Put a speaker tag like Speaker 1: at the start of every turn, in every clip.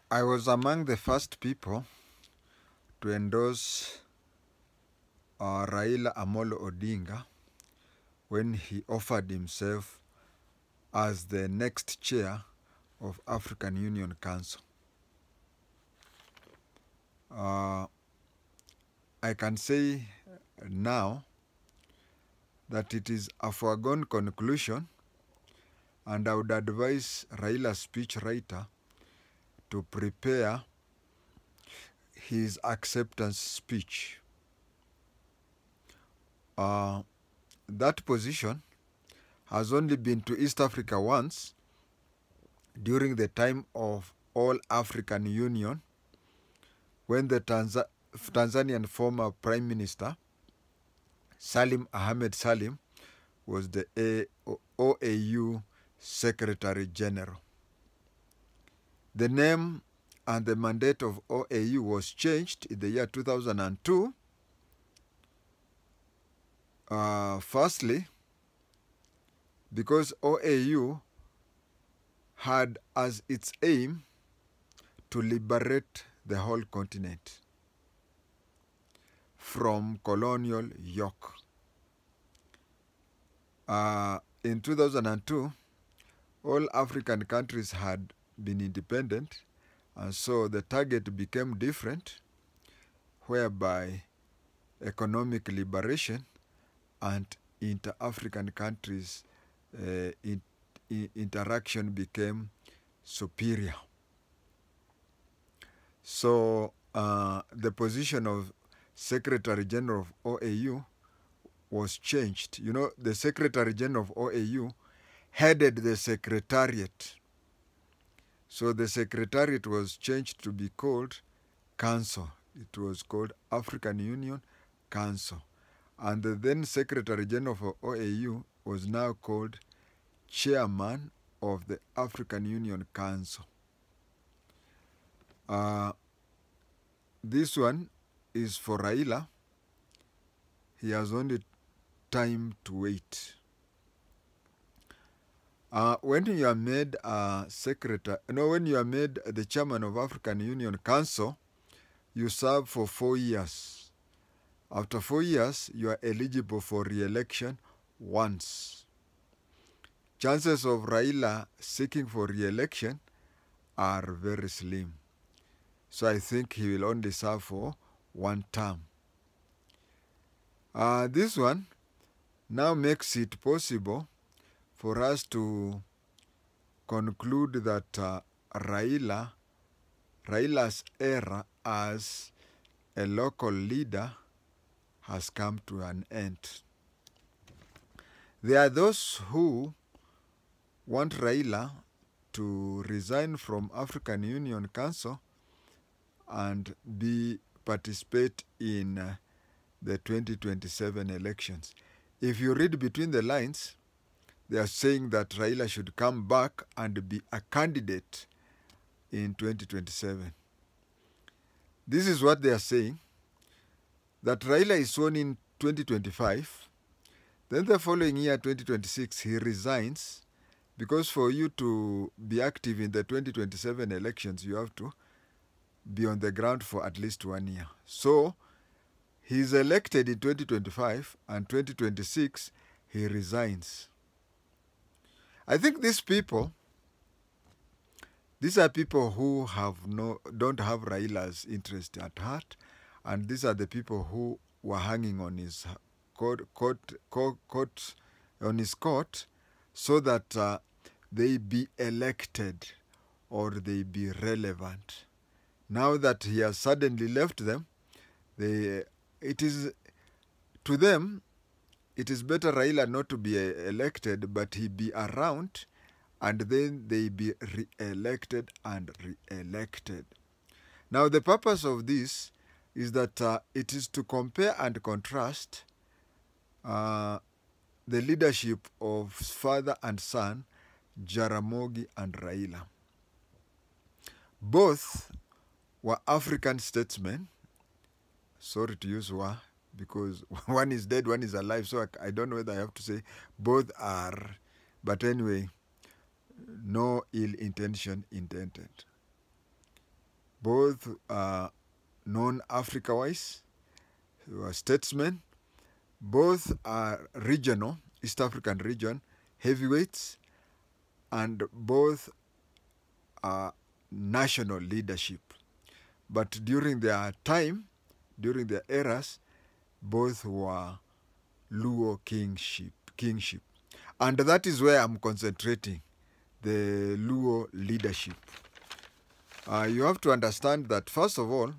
Speaker 1: I was among the first people to endorse Raila Amolo Odinga when he offered himself as the next chair of African Union Council. I can say now that it is a foregone conclusion, and I would advise Raila's speechwriter to prepare his acceptance speech. That position has only been to East Africa once during the time of All African Union, when the Tanzanian former Prime Minister Salim Ahmed Salim was the OAU Secretary General. The name and the mandate of OAU was changed in the year 2002. Firstly, because OAU had as its aim to liberate the whole continent from colonial yoke. In 2002, all African countries had been independent, and so the target became different, whereby economic liberation and inter-African countries interaction became superior. So the position of Secretary General of OAU was changed. You know, the Secretary General of OAU headed the Secretariat. So the Secretariat was changed to be called Council. It was called African Union Council. And the then Secretary General for OAU was now called Chairman of the African Union Council. This one is for Raila. He has only time to wait. When you are made when you are made the chairman of African Union Council, you serve for 4 years. After 4 years, you are eligible for re-election once. Chances of Raila seeking for re-election are very slim. So I think he will only serve for 1 term. This one now makes it possible for us to conclude that Raila's era as a local leader has come to an end. There are those who want Raila to resign from African Union Council and participate in the 2027 elections. If you read between the lines, they are saying that Raila should come back and be a candidate in 2027. This is what they are saying, that Raila is sworn in 2025, then the following year, 2026, he resigns, because for you to be active in the 2027 elections, you have to be on the ground for at least 1 year. So he is elected in 2025, and 2026, he resigns. I think these are people who don't have Raila's interest at heart, and these are the people who were hanging on his coat so that they be elected or they be relevant. Now that he has suddenly left them, to them, it is better Raila not to be elected, but he be around, and then they be re-elected and re-elected. Now, the purpose of this is that it is to compare and contrast the leadership of father and son, Jaramogi and Raila. Both were African statesmen. Sorry to use were, because one is dead, one is alive, so I don't know whether I have to say both are. But anyway, no ill intention intended. both known Africa-wise, statesmen. Both are regional, East African region, heavyweights, and both are national leadership. But during their time, during their eras, both were Luo kingship. And that is where I'm concentrating, the Luo leadership. You have to understand that, first of all,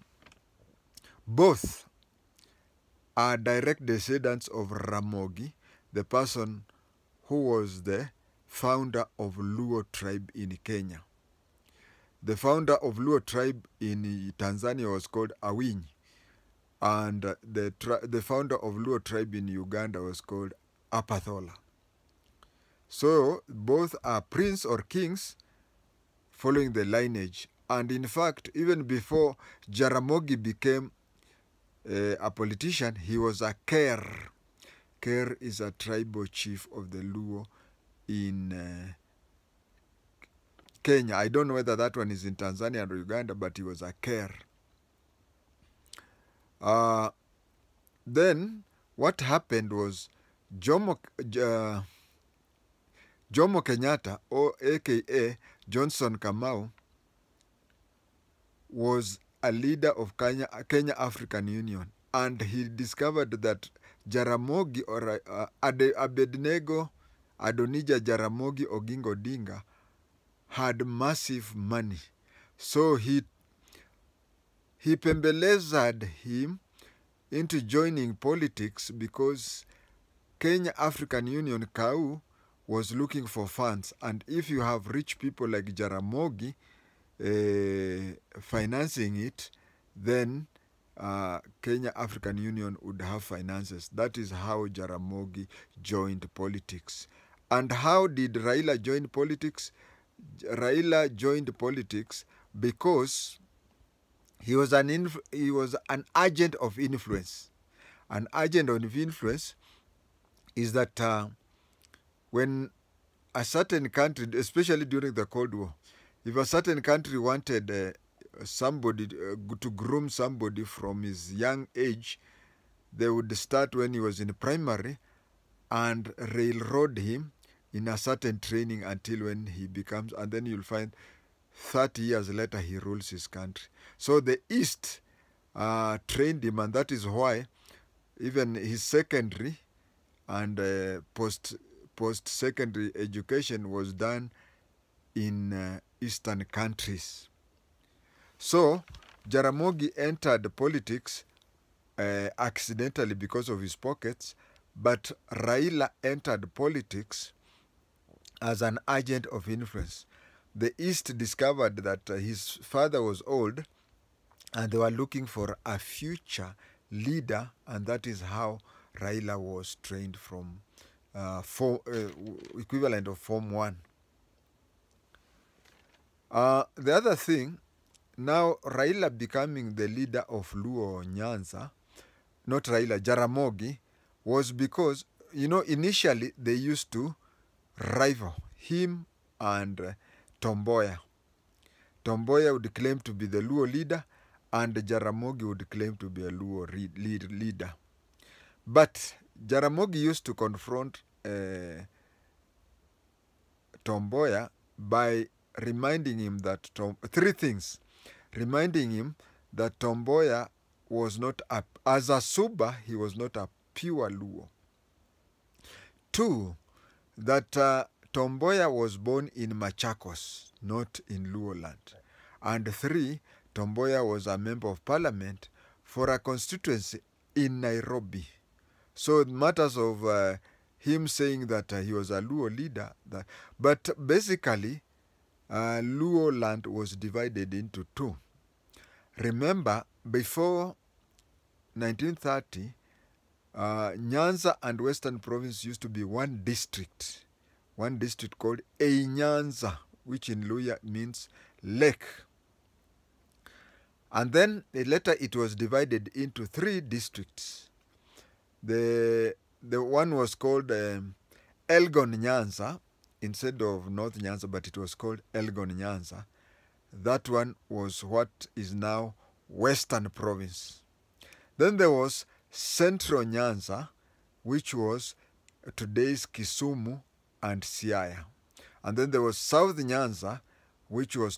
Speaker 1: both are direct descendants of Ramogi, the person who was the founder of Luo tribe in Kenya. The founder of Luo tribe in Tanzania was called Awiny, and the founder of Luo tribe in Uganda was called Apathola. So both are prince or kings following the lineage. And in fact, even before Jaramogi became a politician, he was a Ker. Ker is a tribal chief of the Luo in Kenya. I don't know whether that one is in Tanzania or Uganda, but he was a Ker. Then what happened was Jomo Kenyatta, or aka Johnson Kamau, was a leader of Kenya African Union, and he discovered that Jaramogi or Abednego Adonija Jaramogi Oginga Odinga had massive money. So he pembelezed him into joining politics because Kenya African Union, KAU, was looking for funds. And if you have rich people like Jaramogi financing it, then Kenya African Union would have finances. That is how Jaramogi joined politics. And how did Raila join politics? Raila joined politics because he was an agent of influence. An agent of influence is that when a certain country, especially during the Cold War, if a certain country wanted somebody to groom somebody from his young age, they would start when he was in primary and railroad him in a certain training until when he becomes, and then you'll find 30 years later he rules his country. So the East trained him, and that is why even his secondary and post-secondary education was done in Eastern countries. So Jaramogi entered politics accidentally because of his pockets, but Raila entered politics as an agent of influence. The East discovered that his father was old and they were looking for a future leader, and that is how Raila was trained from equivalent of Form 1. The other thing, now Raila becoming the leader of Luo Nyanza, not Raila, Jaramogi, was because, initially they used to rival him and Tomboya. Tomboya would claim to be the Luo leader, and Jaramogi would claim to be a Luo leader. But Jaramogi used to confront Tomboya by reminding him that three things. Reminding him that Tomboya was not as a Suba, he was not a pure Luo. 2, that Tomboya was born in Machakos, not in Luo land. And 3, Tomboya was a member of parliament for a constituency in Nairobi. So matters of him saying that he was a Luo leader, but basically Luo land was divided into 2. Remember, before 1930, Nyanza and Western Province used to be one district called Nyanza, which in Luya means lake. And then later it was divided into 3 districts. The one was called Elgon Nyanza instead of North Nyanza, but it was called Elgon Nyanza. That one was what is now Western Province. Then there was Central Nyanza, which was today's Kisumu and Siaya. And then there was South Nyanza, which is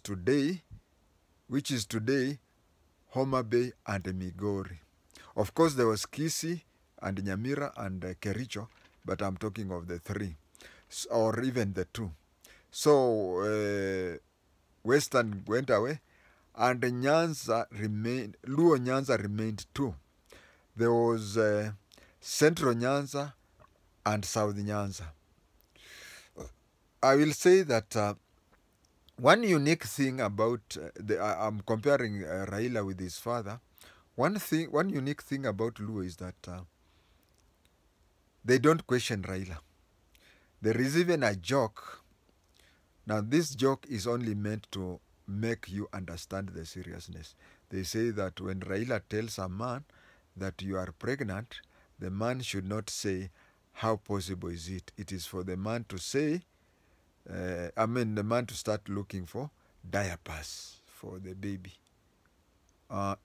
Speaker 1: today Homa Bay and Migori. Of course, there was Kisii and Nyamira and Kericho, but I'm talking of the three, or even the two. So Western went away, and Nyanza remained. Luo Nyanza remained two. There was Central Nyanza and South Nyanza. I will say that one unique thing about I'm comparing Raila with his father. One unique thing about Luo is that they don't question Raila. There is even a joke. Now, this joke is only meant to make you understand the seriousness. They say that when Raila tells a man that you are pregnant, the man should not say, how possible is it? It is for the man to say, the man to start looking for diapers for the baby.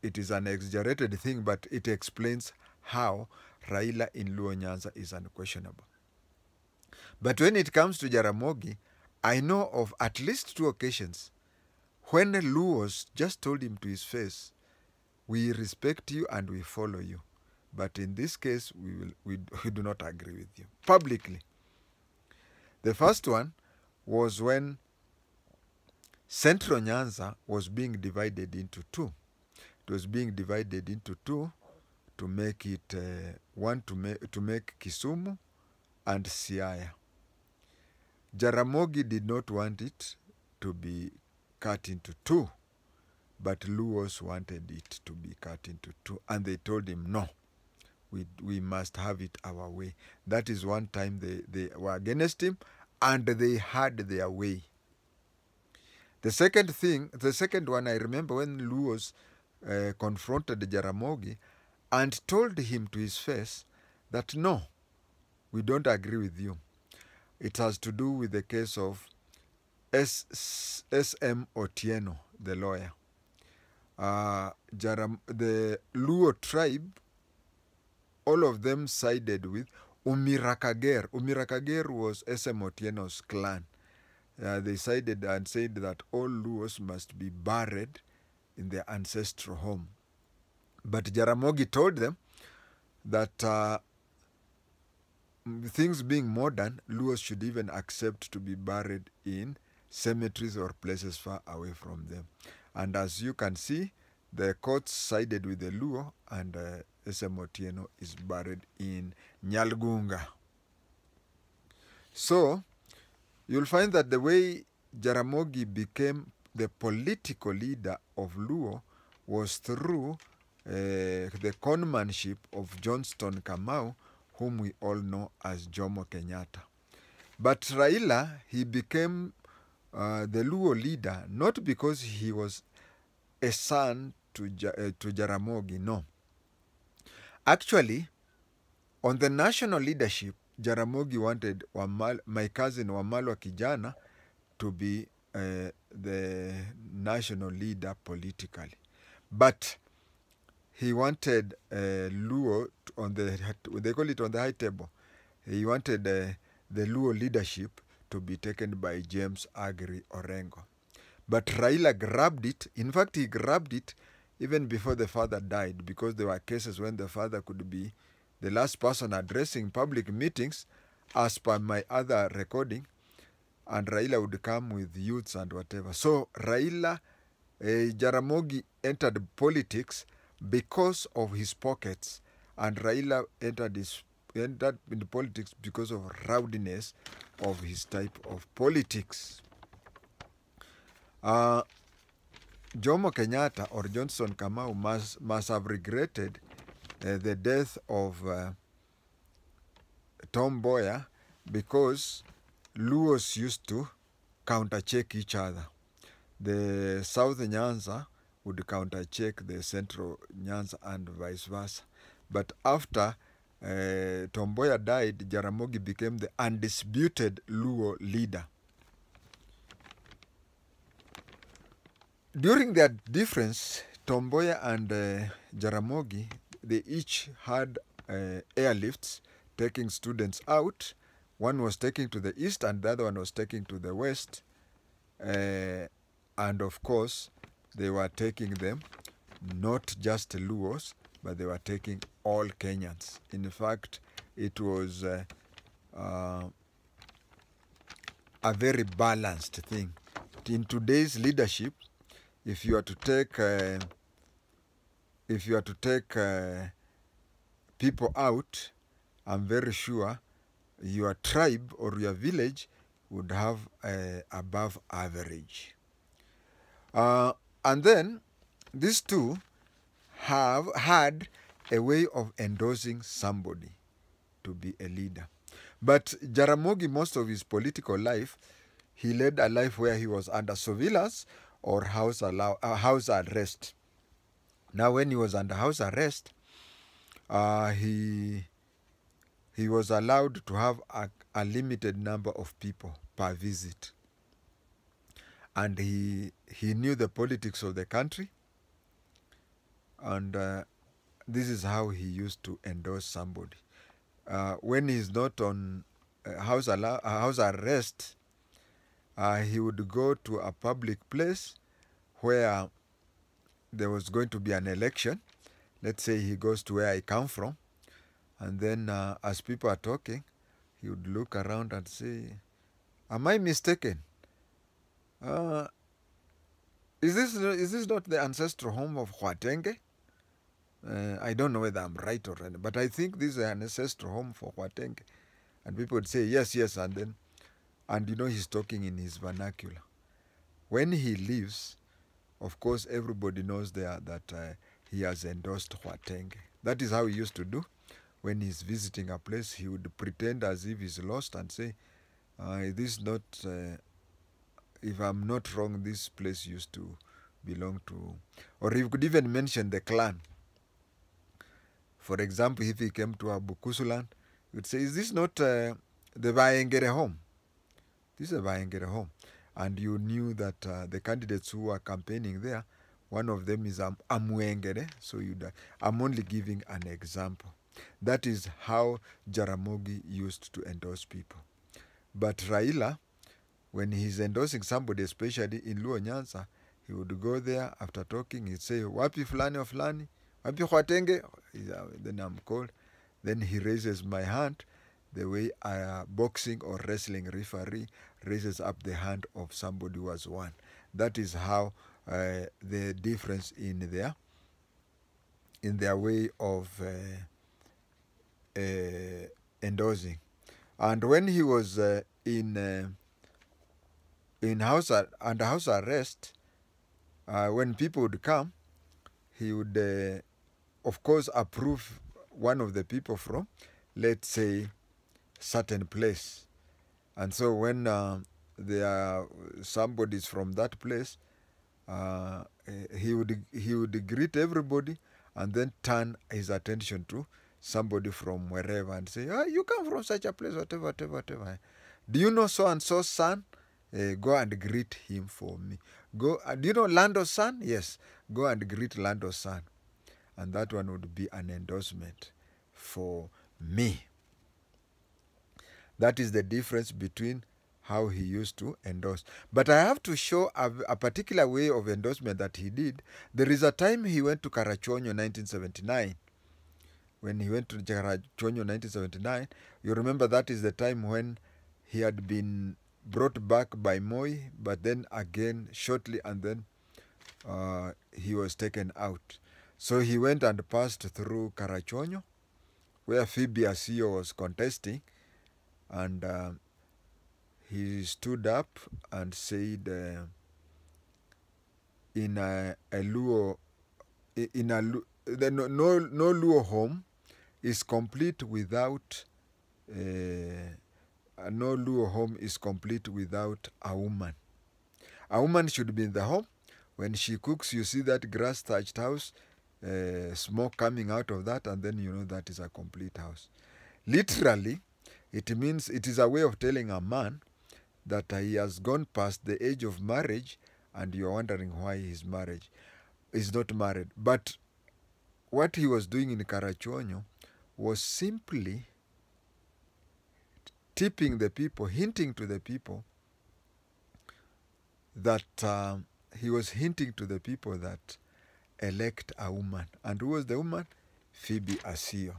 Speaker 1: It is an exaggerated thing, but it explains how Raila in Luo Nyanza is unquestionable. But when it comes to Jaramogi, I know of at least 2 occasions when Luos just told him to his face, we respect you and we follow you. But in this case, we do not agree with you, publicly. The first one was when Central Nyanza was being divided into 2. It was being divided into 2 to make it, to make Kisumu and Siaya. Jaramogi did not want it to be cut into 2, but Luos wanted it to be cut into 2, and they told him, no, we must have it our way. That is one time they were against him, and they had their way. The second one, I remember when Luos confronted Jaramogi and told him to his face that, no, we don't agree with you. It has to do with the case of S.M. Otieno, the lawyer. The Luo tribe, all of them sided with Umirakager. Umirakager was S.M. Otieno's clan. They sided and said that all Luos must be buried in their ancestral home. But Jaramogi told them that things being modern, Luos should even accept to be buried in cemeteries or places far away from them. And as you can see, the courts sided with the Luo, and S.M. Otieno is buried in Nyalgunga. So, you'll find that the way Jaramogi became the political leader of Luo was through the conmanship of Johnston Kamau, whom we all know as Jomo Kenyatta. But Raila, he became the Luo leader not because he was a son to Jaramogi, no. Actually, on the national leadership, Jaramogi wanted my cousin Wamalwa Kijana to be the national leader politically. But he wanted Luo they call it on the high table. He wanted the Luo leadership to be taken by James Agri Orengo. But Raila grabbed it. In fact, he grabbed it even before the father died, because there were cases when the father could be the last person addressing public meetings, as per my other recording, and Raila would come with youths and whatever. So Jaramogi entered politics because of his pockets, and Raila entered into politics because of rowdiness of his type of politics. Jomo Kenyatta or Johnson Kamau must have regretted the death of Tom Mboya, because Luos used to counter-check each other. The South Nyanza would counter-check the Central Nyanza and vice versa. But after Tom Mboya died, Jaramogi became the undisputed Luo leader. During their difference, Tom Mboya and Jaramogi, they each had airlifts taking students out. One was taking to the east and the other one was taking to the west. And of course, they were taking them, not just Luos, but they were taking all Kenyans. In fact, it was a very balanced thing. In today's leadership, if you are to take people out, I'm very sure your tribe or your village would have above average. And then these two have had a way of endorsing somebody to be a leader. But Jaramogi, most of his political life, he led a life where he was under surveillance or house arrest. Now, when he was under house arrest, he was allowed to have a limited number of people per visit. And he knew the politics of the country. And this is how he used to endorse somebody. When he's not on house arrest, he would go to a public place where there was going to be an election. Let's say he goes to where I come from. And then as people are talking, he would look around and say, am I mistaken? Is this not the ancestral home of JI-TENGE? I don't know whether I'm right or wrong, but I think this is an ancestral home for JI-TENGE. And people would say, yes, yes, and you know he's talking in his vernacular. When he leaves, of course, everybody knows there that he has endorsed JI-TENGE. That is how he used to do. When he's visiting a place, he would pretend as if he's lost and say, this is not, if I'm not wrong, this place used to belong to, or he could even mention the clan. For example, if he came to Abukusuland, he would say, is this not the Vaengere home? This is a Vaengere home. And you knew that the candidates who were campaigning there, one of them is Amwengere. So I'm only giving an example. That is how Jaramogi used to endorse people. But Raila, when he's endorsing somebody, especially in Luo Nyanza, he would go there after talking, he'd say, Wapi fulani or fulani? Wapi JI-TENGE? Then I'm called. Then he raises my hand the way a boxing or wrestling referee raises up the hand of somebody who has won. That is how the difference in their way of endorsing. And when he was under house arrest, when people would come, he would, of course, approve one of the people from, let's say, certain place. And so when there are somebody's from that place, he would greet everybody and then turn his attention to somebody from wherever and say, you come from such a place, whatever. Do you know so-and-so's son? Go and greet him for me. Do you know Lando's son? Yes, go and greet Lando's son. And that one would be an endorsement for me. That is the difference between how he used to endorse. But I have to show a particular way of endorsement that he did. There is a time he went to Karachuonyo 1979. When he went to Karachuonyo 1979, you remember that is the time when he had been brought back by Moi, but then again shortly, and then he was taken out. So he went and passed through Karachuonyo, where Phoebe Asio was contesting, and he stood up and said no Luo home is complete without no Luo home is complete without a woman. A woman should be in the home. When she cooks, you see that grass-thatched house, smoke coming out of that, and then you know that is a complete house. Literally, it means it is a way of telling a man that he has gone past the age of marriage and you're wondering why he's not married. But what he was doing in Karachuonyo was simply tipping the people, hinting to the people that he was hinting to the people that elect a woman. And who was the woman? Phoebe Asio.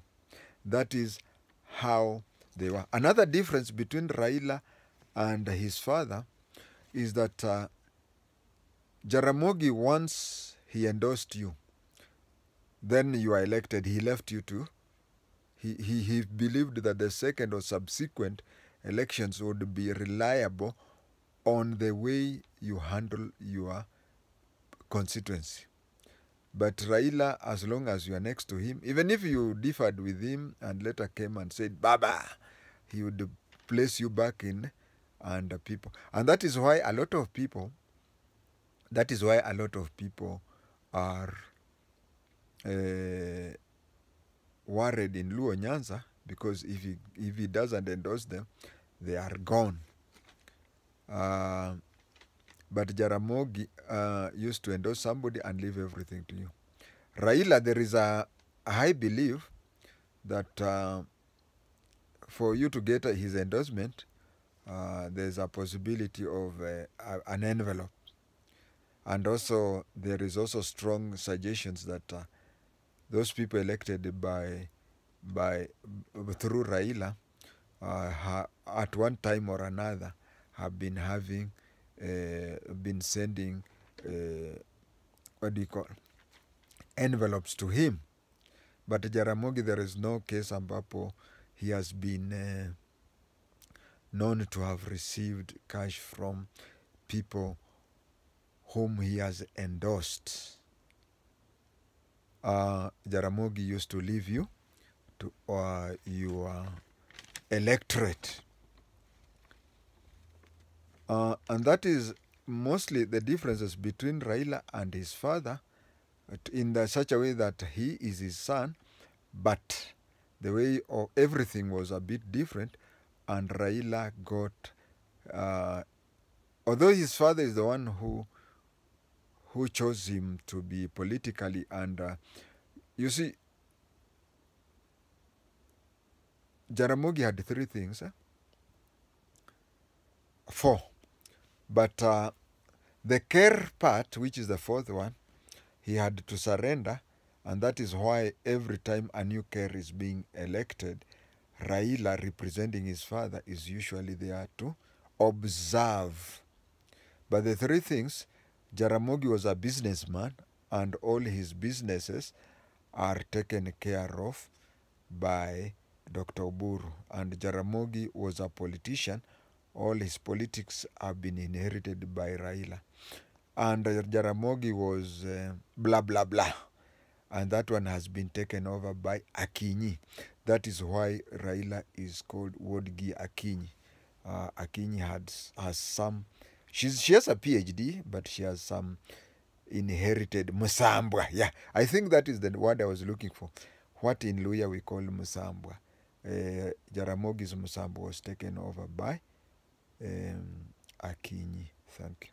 Speaker 1: That is how they were. Another difference between Raila and his father is that Jaramogi, once he endorsed you, then you are elected. He left you to. He believed that the second or subsequent elections would be reliable on the way you handle your constituency. But Raila, as long as you are next to him, even if you differed with him and later came and said, Baba, he would place you back in under people. And that is why a lot of people are worried in Luo Nyanza, because if he doesn't endorse them, they are gone. But Jaramogi used to endorse somebody and leave everything to you. Raila, there is a high belief that for you to get his endorsement, there's a possibility of an envelope. And also, there is also strong suggestions that those people elected through Raila at one time or another have been sending envelopes to him. But Jaramogi, there is no case ambapo he has been known to have received cash from people whom he has endorsed. Jaramogi used to leave you to your electorate. And that is mostly the differences between Raila and his father, in such a way that he is his son, but the way of everything was a bit different, and Raila got, although his father is the one who chose him to be politically, and you see, Jaramogi had 3 things, 4, but the care part, which is the 4th one, he had to surrender, and that is why every time a new care is being elected, Raila, representing his father, is usually there to observe. But the 3 things, Jaramogi was a businessman, and all his businesses are taken care of by Dr. Oburu. And Jaramogi was a politician. All his politics have been inherited by Raila. And Jaramogi was blah, blah, blah. And that one has been taken over by Akinyi. That is why Raila is called Wodgi Akinyi. Akinyi has some... She has a PhD, but she has some inherited Musambwa. Yeah, I think that is the word I was looking for. What in Luya we call Musambwa. Jaramogi's Musambwa was taken over by Akinyi. Thank you.